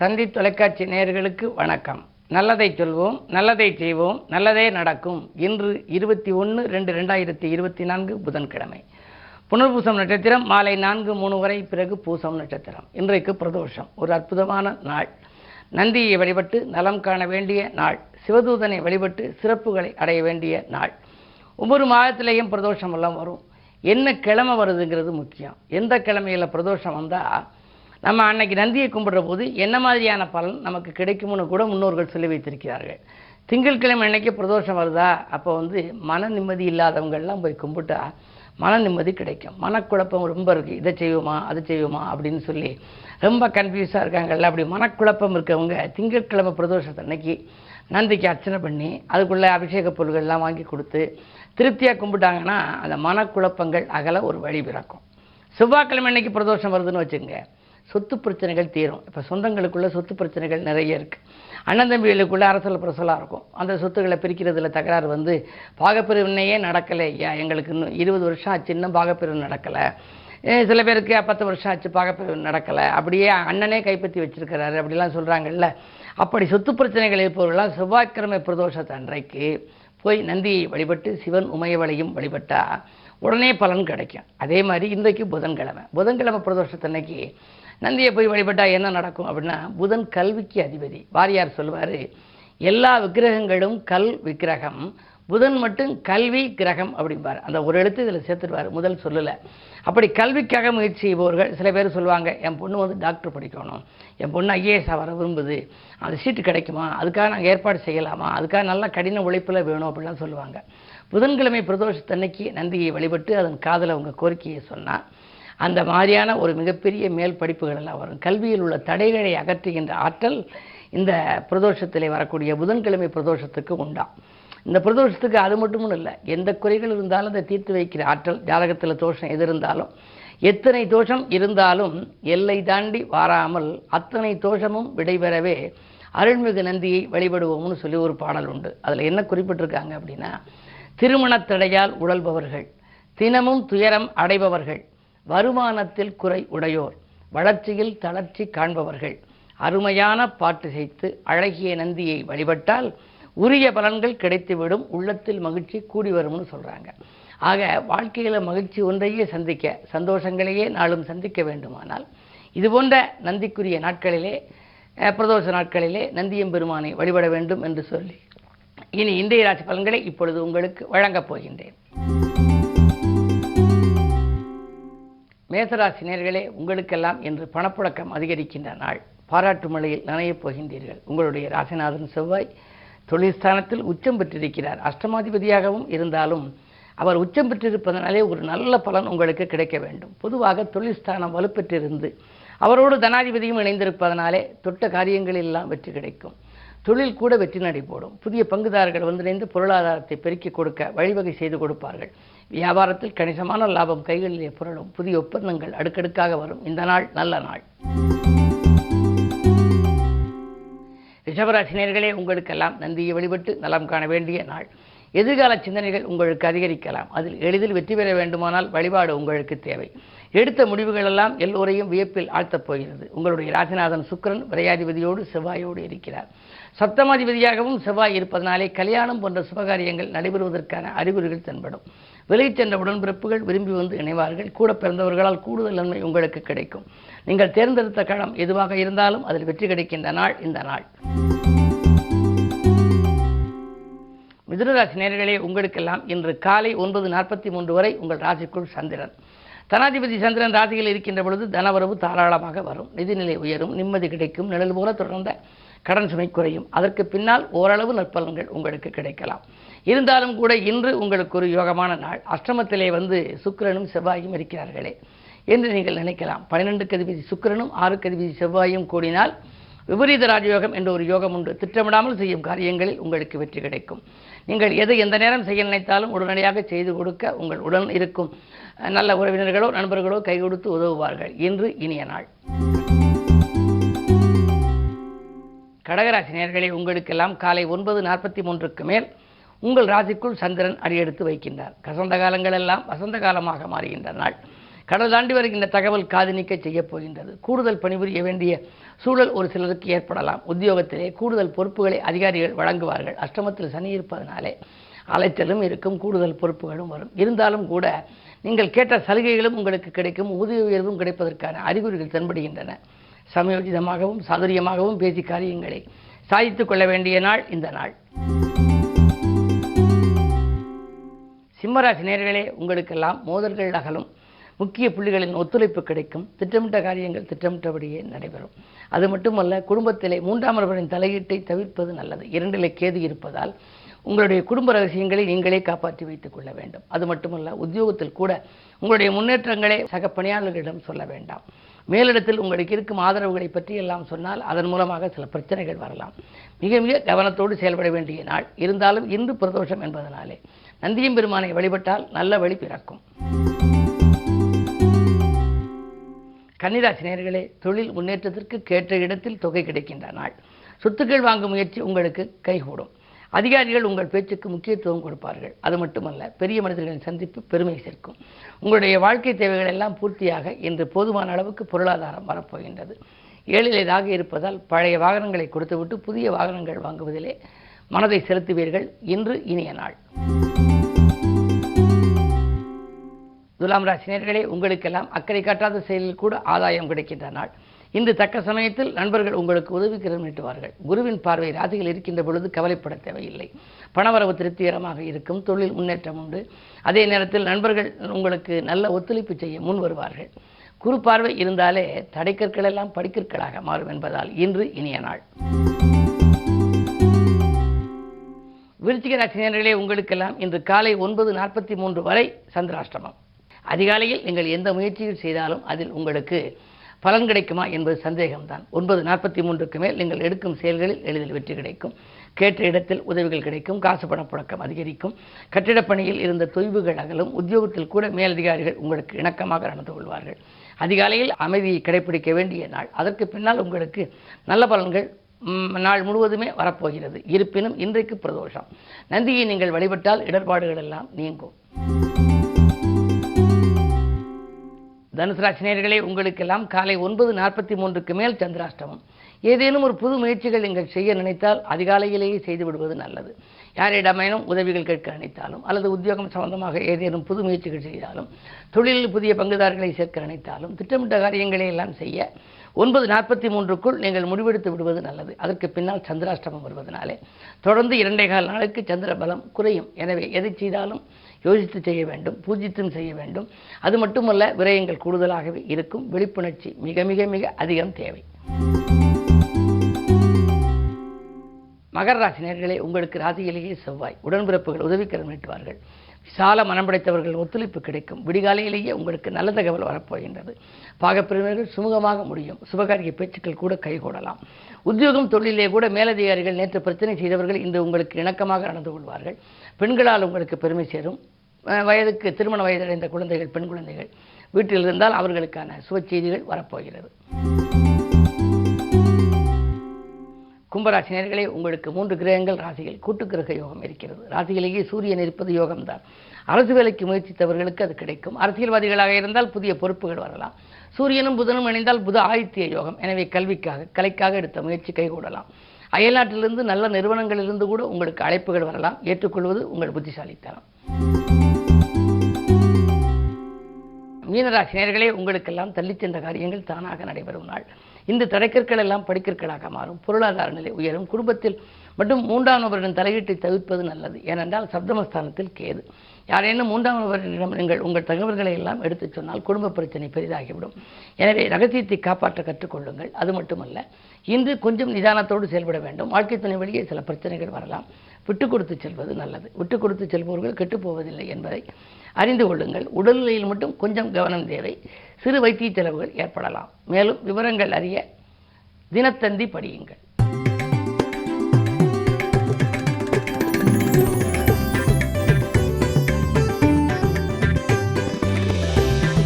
தந்தி தொலைக்காட்சி நேயர்களுக்கு வணக்கம். நல்லதை சொல்வோம், நல்லதை செய்வோம், நல்லதே நடக்கும். இன்று 21/2/2024 புதன்கிழமை. புனர்பூசம் நட்சத்திரம் மாலை 4:03 வரை, பிறகு பூசம் நட்சத்திரம். இன்றைக்கு பிரதோஷம். ஒரு அற்புதமான நாள். நந்தியை வழிபட்டு நலம் காண வேண்டிய நாள். சிவதூதனை வழிபட்டு சிறப்புகளை அடைய வேண்டிய நாள். ஒவ்வொரு மாதத்திலேயும் பிரதோஷம் எல்லாம் வரும். என்ன கிழமை வருதுங்கிறது முக்கியம். எந்த கிழமையில் பிரதோஷம் வந்தால் நம்ம அன்னைக்கு நந்தியை கும்பிடுற போது என்ன மாதிரியான பலன் நமக்கு கிடைக்கும்னு கூட முன்னோர்கள் சொல்லி வைத்திருக்கிறார்கள். திங்கட்கிழமை அன்னைக்கு பிரதோஷம் வருதா, அப்போ மன நிம்மதி இல்லாதவங்கள்லாம் போய் கும்பிட்டா மன நிம்மதி கிடைக்கும். மனக்குழப்பம் ரொம்ப இருக்குது. இதை செய்வோமா அது செய்வோமா அப்படின்னு சொல்லி ரொம்ப கன்ஃபியூஸாக இருக்காங்கல்ல. அப்படி மனக்குழப்பம் இருக்கவங்க திங்கட்கிழமை பிரதோஷத்தை அன்னைக்கு நந்திக்கு அர்ச்சனை பண்ணி அதுக்குள்ளே அபிஷேக பொருள்கள்லாம் வாங்கி கொடுத்து திருப்தியாக கும்பிட்டாங்கன்னா அந்த மனக்குழப்பங்கள் அகல ஒரு வழி பிறக்கும். செவ்வாய்க்கிழமை அன்னைக்கு பிரதோஷம் வருதுன்னு வச்சுங்க, சொத்து பிரச்சனைகள் தீரும். இப்போ சொந்தங்களுக்குள்ள சொத்து பிரச்சனைகள் நிறைய இருக்குது. அண்ணன் தம்பிகளுக்குள்ள அரசல் பிரசலாக இருக்கும். அந்த சொத்துக்களை பிரிக்கிறதுல தகராறு பாகப்பிரிவினையே நடக்கலை. எங்களுக்கு இன்னும் 20 வருஷம் ஆச்சு, இன்னும் பாகப்பிரிவு நடக்கலை. சில பேருக்கு 10 வருஷம் ஆச்சு, பாகப்பிரிவு நடக்கலை. அப்படியே அண்ணனே கைப்பற்றி வச்சிருக்கிறாரு அப்படிலாம் சொல்கிறாங்கல்ல. அப்படி சொத்து பிரச்சனைகள் இருப்பவர்களாம் செவ்வாய்க்கிழமை பிரதோஷத்தை அன்றைக்கு போய் நந்தியை வழிபட்டு சிவன் உமையவளையும் வழிபட்டால் உடனே பலன் கிடைக்கும். அதே மாதிரி இன்றைக்கு புதன்கிழமை பிரதோஷத்தன்னைக்கு நந்தியை போய் வழிபட்டால் என்ன நடக்கும் அப்படின்னா, புதன் கல்விக்கு அதிபதி. வாரியார் சொல்வார், எல்லா விக்கிரகங்களும் கல் விக்கிரகம், புதன் மட்டும் கல்வி கிரகம் அப்படிம்பார். அந்த ஒரு எழுத்து இதில் சேர்த்துடுவார் முதல் சொல்லலை. அப்படி கல்விக்காக முயற்சி செய்பவர்கள் சில பேர் சொல்லுவாங்க, என் பொண்ணு டாக்டர் படிக்கணும், என் பொண்ணு ஐஏஎஸ் வர விரும்புது, அந்த சீட்டு கிடைக்குமா, அதுக்காக நாங்கள் ஏற்பாடு செய்யலாமா, அதுக்காக நல்லா கடின உழைப்பில் வேணும் அப்படிலாம் சொல்லுவாங்க. புதன்கிழமை பிரதோஷத்தன்னைக்கு நந்தியை வழிபட்டு அதன் காதலை அவங்க கோரிக்கையை சொன்னால் அந்த மாதிரியான ஒரு மிகப்பெரிய மேல் படிப்புகள் எல்லாம் வரும். கல்வியில் உள்ள தடைகளை அகற்றுகின்ற ஆற்றல் இந்த பிரதோஷத்திலே வரக்கூடிய புதன்கிழமை பிரதோஷத்துக்கு உண்டாம். இந்த பிரதோஷத்துக்கு அது மட்டும் இல்லை, எந்த குறைகள் இருந்தாலும் அதை தீர்த்து வைக்கிற ஆற்றல். ஜாதகத்தில் தோஷம் எது இருந்தாலும், எத்தனை தோஷம் இருந்தாலும் எல்லை தாண்டி வாராமல் அத்தனை தோஷமும் விடைபெறவே அருள்மிகு நந்தியை வழிபடுவோம்னு சொல்லி ஒரு பாடல் உண்டு. அதில் என்ன குறிப்பிட்டிருக்காங்க அப்படின்னா, திருமணத் தடையால் உழல்பவர்கள், தினமும் துயரம் அடைபவர்கள், வருமானத்தில் குறை உடையோர், வளர்ச்சியில் தளர்ச்சி காண்பவர்கள் அருமையான பாட்டு செய்து அழகிய நந்தியை வழிபட்டால் உரிய பலன்கள் கிடைத்துவிடும், உள்ளத்தில் மகிழ்ச்சி கூடி வரும்னு சொல்கிறாங்க. ஆக வாழ்க்கையில் மகிழ்ச்சி ஒன்றையே சந்திக்க, சந்தோஷங்களையே நாளும் சந்திக்க வேண்டுமானால் இது போன்ற நந்திக்குரிய நாட்களிலே, பிரதோஷ நாட்களிலே நந்தியம்பெருமானை வழிபட வேண்டும் என்று சொல்லி இனி இன்றைய ராசி பலன்களை இப்பொழுது உங்களுக்கு வழங்கப் போகின்றேன். மேசராசி நேயர்களே, உங்களுக்கெல்லாம் இன்று பணப்புழக்கம் அதிகரிக்கின்ற நாள். பாராட்டு மழையில் நனையப் போகின்றீர்கள். உங்களுடைய ராசிநாதன் செவ்வாய் தொழில்ஸ்தானத்தில் உச்சம் பெற்றிருக்கிறார். அஷ்டமாதிபதியாகவும் இருந்தாலும் அவர் உச்சம் பெற்றிருப்பதனாலே ஒரு நல்ல பலன் உங்களுக்கு கிடைக்க வேண்டும். பொதுவாக தொழில்ஸ்தானம் வலுப்பெற்றிருந்து அவரோடு தனாதிபதியும் இணைந்திருப்பதனாலே தொட்ட காரியங்களெல்லாம் வெற்றி கிடைக்கும். தொழில் கூட வெற்றி நடை போடும். புதிய பங்குதாரர்கள் இணைந்து பொருளாதாரத்தை பெருக்கிக் கொடுக்க வழிவகை செய்து கொடுப்பார்கள். வியாபாரத்தில் கணிசமான லாபம் கைகளிலே புரளும். புதிய ஒப்பந்தங்கள் அடுக்கடுக்காக வரும். இந்த நாள் நல்ல நாள். ரிஷபராசி நேயர்களே, உங்களுக்கெல்லாம் நந்தியை வழிபட்டு நலம் காண வேண்டிய நாள். எதிர்கால சிந்தனைகள் உங்களுக்கு அதிகரிக்கலாம். அதில் எளிதில் வெற்றி பெற வேண்டுமானால் வழிபாடு உங்களுக்கு தேவை. எடுத்த முடிவுகள் எல்லாம் எல்லோரையும் வியப்பில் ஆழ்த்தப் போகிறது. உங்களுடைய ராசிநாதன் சுக்கிரன் விரையாதிபதியோடு செவ்வாயோடு இருக்கிறார். சப்தமாதிபதியாகவும் செவ்வாய் இருப்பதனாலே கல்யாணம் போன்ற சுபகாரியங்கள் நடைபெறுவதற்கான அறிகுறிகள் தென்படும். விலகிச் சென்ற உடன்பிறப்புகள் விரும்பி வந்து இணைவார்கள். கூட பிறந்தவர்களால் கூடுதல் நன்மை உங்களுக்கு கிடைக்கும். நீங்கள் தேர்ந்தெடுத்த களம் எதுவாக இருந்தாலும் அதில் வெற்றி கிடைக்கின்ற நாள் இந்த நாள். மிதுனராசி நேயர்களே, உங்களுக்கெல்லாம் இன்று காலை 9:43 வரை உங்கள் ராசிக்குள் சந்திரன். தனாதிபதி சந்திரன் ராசியில் இருக்கின்ற பொழுது தனவரவு தாராளமாக வரும். நிதிநிலை உயரும், நிம்மதி கிடைக்கும், நிழல் போல தொடர்ந்த கடன் சுமை குறையும். அதற்கு பின்னால் ஓரளவு நற்பலன்கள் உங்களுக்கு கிடைக்கலாம். இருந்தாலும் கூட இன்று உங்களுக்கு ஒரு யோகமான நாள். அஷ்டமத்திலே சுக்கிரனும் செவ்வாயும் இருக்கிறார்களே என்று நீங்கள் நினைக்கலாம். 12க்கு அதிபதி சுக்கிரனும் 6க்கு அதிபதி செவ்வாயும் கூடினால் விபரீத ராஜயோகம் என்ற ஒரு யோகம் உண்டு. திட்டமிடாமல் செய்யும் காரியங்களில் உங்களுக்கு வெற்றி கிடைக்கும். நீங்கள் எந்த நேரம் செய்ய நினைத்தாலும் உடனடியாக செய்து கொடுக்க உங்கள் உடன் இருக்கும் நல்ல உறவினர்களோ நண்பர்களோ கை கொடுத்து உதவுவார்கள். இன்று இனிய நாள். கடகராசி நேயர்களே, உங்களுக்கெல்லாம் காலை 9:43க்கு மேல் உங்கள் ராசிக்குள் சந்திரன் அடியெடுத்து வைக்கின்றார். கசந்த காலங்கள் எல்லாம் வசந்த காலமாக மாறுகின்ற நாள். கடல் தாண்டி வருகின்ற தகவல் காது நீக்க செய்யப் போகின்றது. கூடுதல் பணிபுரிய வேண்டிய சூழல் ஒரு சிலருக்கு ஏற்படலாம். உத்தியோகத்திலே கூடுதல் பொறுப்புகளை அதிகாரிகள் வழங்குவார்கள். அஷ்டமத்தில் சனி இருப்பதனாலே அலைச்சலும் இருக்கும், கூடுதல் பொறுப்புகளும் வரும். இருந்தாலும் கூட நீங்கள் கேட்ட சலுகைகளும் உங்களுக்கு கிடைக்கும், ஊதிய உயர்வும் கிடைப்பதற்கான அறிகுறிகள் தென்படுகின்றன. சமயோஜிதமாகவும் சாதுரியமாகவும் பேசி காரியங்களை சாதித்துக் கொள்ள வேண்டிய நாள் இந்த நாள். சிம்மராசி நேயர்களே, உங்களுக்கெல்லாம் மோதல்கள் அகலும், முக்கிய புள்ளிகளின் ஒத்துழைப்பு கிடைக்கும், திட்டமிட்ட காரியங்கள் திட்டமிட்டபடியே நடைபெறும். அது மட்டுமல்ல, குடும்பத்திலே மூன்றாம் நபரின் தலையீட்டை தவிர்ப்பது நல்லது. 2 கேது இருப்பதால் உங்களுடைய குடும்ப ரகசியங்களை நீங்களே காப்பாற்றி வைத்துக் கொள்ள வேண்டும். அது மட்டுமல்ல, உத்தியோகத்தில் கூட உங்களுடைய முன்னேற்றங்களை சக பணியாளர்களிடம் சொல்ல வேண்டாம். மேலிடத்தில் உங்களுக்கு இருக்கும் ஆதரவுகளை பற்றி எல்லாம் சொன்னால் அதன் மூலமாக சில பிரச்சனைகள் வரலாம். மிக மிக கவனத்தோடு செயல்பட வேண்டிய நாள். இருந்தாலும் இன்று பிரதோஷம் என்பதனாலே நந்தியம்பெருமானை வழிபட்டால் நல்ல வழி பிறக்கும். கன்னிராசி நேயர்களே, தொழில் முன்னேற்றத்திற்கு கேட்ட இடத்தில் தொகை கிடைக்கின்ற நாள். சொத்துக்கள் வாங்கும் முயற்சி உங்களுக்கு கைகூடும். அதிகாரிகள் உங்கள் பேச்சுக்கு முக்கியத்துவம் கொடுப்பார்கள். அது மட்டுமல்ல, பெரிய மனிதர்களின் சந்திப்பு பெருமை சேர்க்கும். உங்களுடைய வாழ்க்கை தேவைகள் எல்லாம் பூர்த்தியாக இன்று போதுமான அளவுக்கு பொருளாதாரம் வரப்போகின்றது. ஏழிலேதாக இருப்பதால் பழைய வாகனங்களை கொடுத்துவிட்டு புதிய வாகனங்கள் வாங்குவதிலே மனதை செலுத்துவீர்கள். இன்று இனிய நாள். துலாம் ராசி நேயர்களே, உங்களுக்கெல்லாம் அக்கறை காட்டாத செயலில் கூட ஆதாயம் கிடைக்கின்ற நாள். இன்று தக்க சமயத்தில் நண்பர்கள் உங்களுக்கு உதவிக்கரம் நீட்டுவார்கள். குருவின் பார்வை ராசியில் இருக்கின்ற பொழுது கவலைப்பட தேவையில்லை. பணவரவு திருப்திகரமாக இருக்கும், தொழில் முன்னேற்றம் உண்டு. அதே நேரத்தில் நண்பர்கள் உங்களுக்கு நல்ல ஒத்துழைப்பு செய்ய முன் வருவார்கள். குரு பார்வை இருந்தாலே தடைக்கற்கள் எல்லாம் படிக்கற்களாக மாறும் என்பதால் இன்று இனிய நாள். விருச்சிக ராசி நேயர்களே, உங்களுக்கெல்லாம் இன்று காலை 9:43 வரை சந்திராஷ்டமம். அதிகாலையில் நீங்கள் எந்த முயற்சிகள் செய்தாலும் அதில் உங்களுக்கு பலன் கிடைக்குமா என்பது சந்தேகம்தான். 9:43க்கு மேல் நீங்கள் எடுக்கும் செயல்களில் எளிதில் வெற்றி கிடைக்கும். கேட்ட இடத்தில் உதவிகள் கிடைக்கும். காசு பணப்புழக்கம் அதிகரிக்கும். கட்டிடப் பணியில் இருந்த தொய்வுகள் அகலும். உத்தியோகத்தில் கூட மேலதிகாரிகள் உங்களுக்கு இணக்கமாக நடந்து கொள்வார்கள். அதிகாலையில் அமைதியை கடைபிடிக்க வேண்டிய நாள். அதற்கு பின்னால் உங்களுக்கு நல்ல பலன்கள் நாள் முழுவதுமே வரப்போகிறது. இருப்பினும் இன்றைக்கு பிரதோஷம். நந்தியை நீங்கள் வழிபட்டால் இடர்பாடுகள் எல்லாம் நீங்கும். தனுசு ராசி நேயர்களே, உங்களுக்கெல்லாம் காலை 9:43க்கு மேல் சந்திராஷ்டமம். ஏதேனும் ஒரு புது முயற்சிகள் நீங்கள் செய்ய நினைத்தால் அதிகாலையிலேயே செய்து விடுவது நல்லது. யாரிடமேனும் உதவிகள் கேட்க நினைத்தாலும் அல்லது உத்தியோகம் சம்பந்தமாக ஏதேனும் புது முயற்சிகள் செய்தாலும், தொழிலில் புதிய பங்குதாரர்களை சேர்க்க நினைத்தாலும், திட்டமிட்ட காரியங்களை எல்லாம் செய்ய 9:43க்குள் நீங்கள் முடிவெடுத்து விடுவது நல்லது. அதற்கு பின்னால் சந்திராஷ்டமம் வருவதனாலே தொடர்ந்து 2.25 நாளுக்கு சந்திர பலம் குறையும். எனவே எதை செய்தாலும் யோசித்து செய்ய வேண்டும், பூஜித்தும் செய்ய வேண்டும். அது மட்டுமல்ல, விரயங்கள் கூடுதலாகவே இருக்கும். விழிப்புணர்ச்சி மிக மிக மிக அதிகம் தேவை. மகர ராசி நேயர்களே, உங்களுக்கு ராசியிலேயே செவ்வாய். உடன்பிறப்புகள் உதவிக்கரம் நீட்டுவார்கள். விசால மனம் படைத்தவர்கள் ஒத்துழைப்பு கிடைக்கும். விடிகாலையிலேயே உங்களுக்கு நல்ல தகவல் வரப்போகின்றது. பாகப்பிரிவினர்கள் சுமூகமாக முடியும். சுபகாரிய பேச்சுக்கள் கூட கைகூடலாம். உத்தியோகம் தொழிலே கூட மேலதிகாரிகள் நேற்று பிரச்சனை செய்தவர்கள் இன்று உங்களுக்கு இணக்கமாக நடந்து கொள்வார்கள். பெண்களால் உங்களுக்கு பெருமை சேரும். வயதுக்கு திருமண வயதடைந்த குழந்தைகள், பெண் குழந்தைகள் வீட்டில் இருந்தால் அவர்களுக்கான சுப செய்திகள் வரப்போகிறது. கும்பராசி நேயர்களே, உங்களுக்கு 3 கிரகங்கள் ராசியில் கூட்டு கிரக யோகம் இருக்கிறது. ராசியிலேயே சூரியன் இருப்பது யோகம்தான். அரசு வேலைக்கு முயற்சித்தவர்களுக்கு அது கிடைக்கும். அரசியல்வாதிகளாக இருந்தால் புதிய பொறுப்புகள் வரலாம். சூரியனும் புதனும் இணைந்தால் புத ஆதித்ய யோகம். எனவே கல்விக்காக, கலைக்காக எடுத்த முயற்சி கைகூடலாம். அயல்நாட்டிலிருந்து நல்ல நிறுவனங்களிலிருந்து கூட உங்களுக்கு அழைப்புகள் வரலாம். ஏற்றுக்கொள்வது உங்கள் புத்திசாலித்தனம். மீனராசி நேயர்களே, உங்களுக்கெல்லாம் தள்ளிச் சென்ற காரியங்கள் தானாக நடைபெறும் நாள். இந்த தடைக்கற்கள் எல்லாம் படிக்கற்களாக மாறும். பொருளாதார நிலை உயரும். குடும்பத்தில் மட்டும் 3ஆம் நபரின் தலையீட்டை தவிர்ப்பது நல்லது. ஏனென்றால் சப்தமஸ்தானத்தில் கேது. யாரேனும் 3ஆம் நபரிடம் நீங்கள் உங்கள் தகவல்களை எல்லாம் எடுத்துச் சொன்னால் குடும்ப பிரச்சனை பெரிதாகிவிடும். எனவே ரகசியத்தை காப்பாற்ற கற்றுக்கொள்ளுங்கள். அது மட்டுமல்ல, இன்று கொஞ்சம் நிதானத்தோடு செயல்பட வேண்டும். வாழ்க்கை துணை வழியே சில பிரச்சனைகள் வரலாம். விட்டுக் கொடுத்து செல்வது நல்லது. விட்டுக் கொடுத்து செல்பவர்கள் கெட்டுப்போவதில்லை என்பதை அறிந்து கொள்ளுங்கள். உடல்நிலையில் மட்டும் கொஞ்சம் கவனம் தேவை. சிறு வைத்திய செலவுகள் ஏற்படலாம். மேலும் விவரங்கள் அறிய தினத்தந்தி படியுங்கள்.